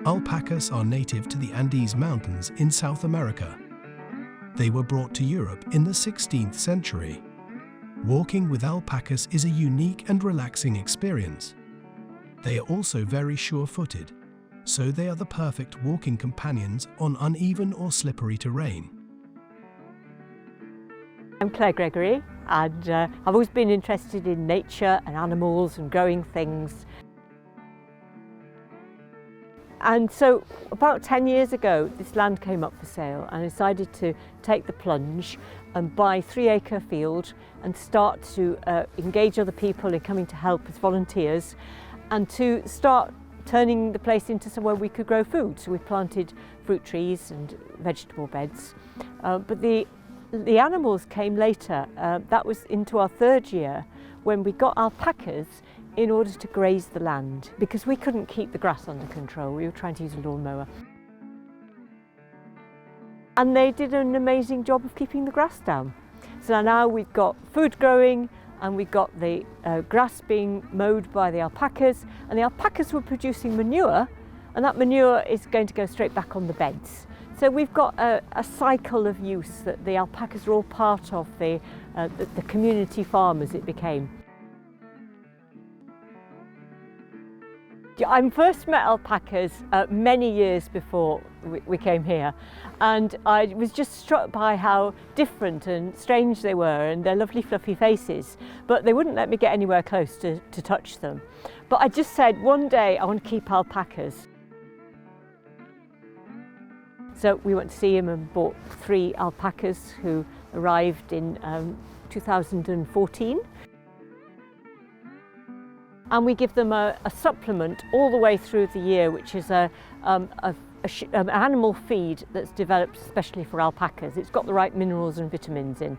Alpacas are native to the Andes Mountains in South America. They were brought to Europe in the 16th century. Walking with alpacas is a unique and relaxing experience. They are also very sure-footed, so they are the perfect walking companions on uneven or slippery terrain. I'm Gregory, and I've always been interested in nature and animals and growing things. And so about 10 years ago, this land came up for sale, and I decided to take the plunge and buy a 3-acre field and start to engage other people in coming to help as volunteers and to start turning the place into somewhere we could grow food. So we planted fruit trees and vegetable beds. But the animals came later. That was into our 3rd year when we got alpacas in order to graze the land, because we couldn't keep the grass under control. We were trying to use a lawnmower. And they did an amazing job of keeping the grass down. So now we've got food growing, and we've got the grass being mowed by the alpacas, and the alpacas were producing manure, and that manure is going to go straight back on the beds. So we've got a cycle of use that the alpacas are all part of the community farm as it became. I first met alpacas many years before we came here, and I was just struck by how different and strange they were and their lovely fluffy faces, but they wouldn't let me get anywhere close to touch them. But I just said, one day I want to keep alpacas. So we went to see him and bought 3 alpacas who arrived in 2014. And we give them a supplement all the way through the year, which is an animal feed that's developed especially for alpacas. It's got the right minerals and vitamins in.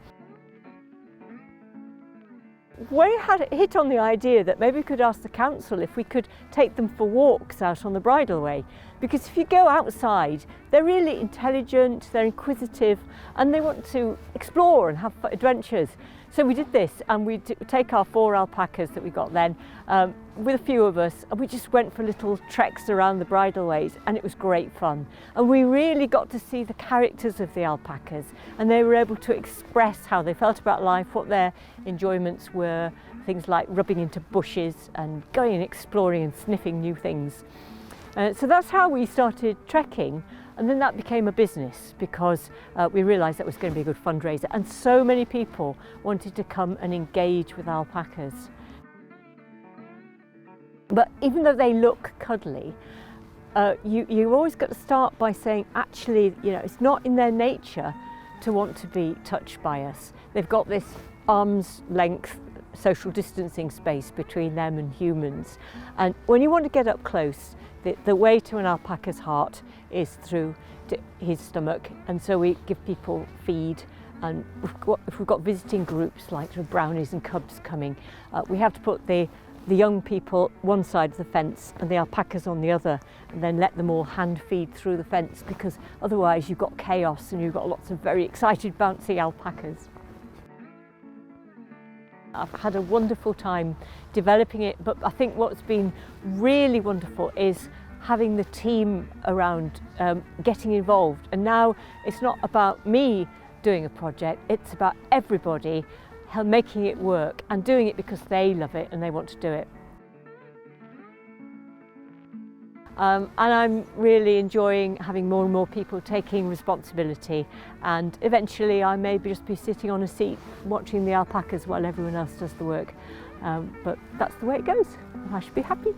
We had hit on the idea that maybe we could ask the council if we could take them for walks out on the bridleway, because if you go outside, they're really intelligent, they're inquisitive, and they want to explore and have adventures. So we did this, and we take our 4 alpacas that we got then with a few of us, and we just went for little treks around the bridleways, and it was great fun. And we really got to see the characters of the alpacas, and they were able to express how they felt about life, what their enjoyments were, things like rubbing into bushes and going and exploring and sniffing new things. So that's how we started trekking. And then that became a business, because we realised that was going to be a good fundraiser, and so many people wanted to come and engage with alpacas. But even though they look cuddly, you always got to start by saying, actually, you know, it's not in their nature to want to be touched by us. They've got this arm's length social distancing space between them and humans. And when you want to get up close, the way to an alpaca's heart is through his stomach, and so we give people feed. And if we've got visiting groups like brownies and cubs coming, we have to put the young people one side of the fence and the alpacas on the other, and then let them all hand feed through the fence, because otherwise you've got chaos and you've got lots of very excited, bouncy alpacas. I've had a wonderful time developing it, but I think what's been really wonderful is having the team around getting involved. And now it's not about me doing a project, it's about everybody making it work and doing it because they love it and they want to do it. And I'm really enjoying having more and more people taking responsibility, and eventually I may just be sitting on a seat watching the alpacas while everyone else does the work. But that's the way it goes. I should be happy.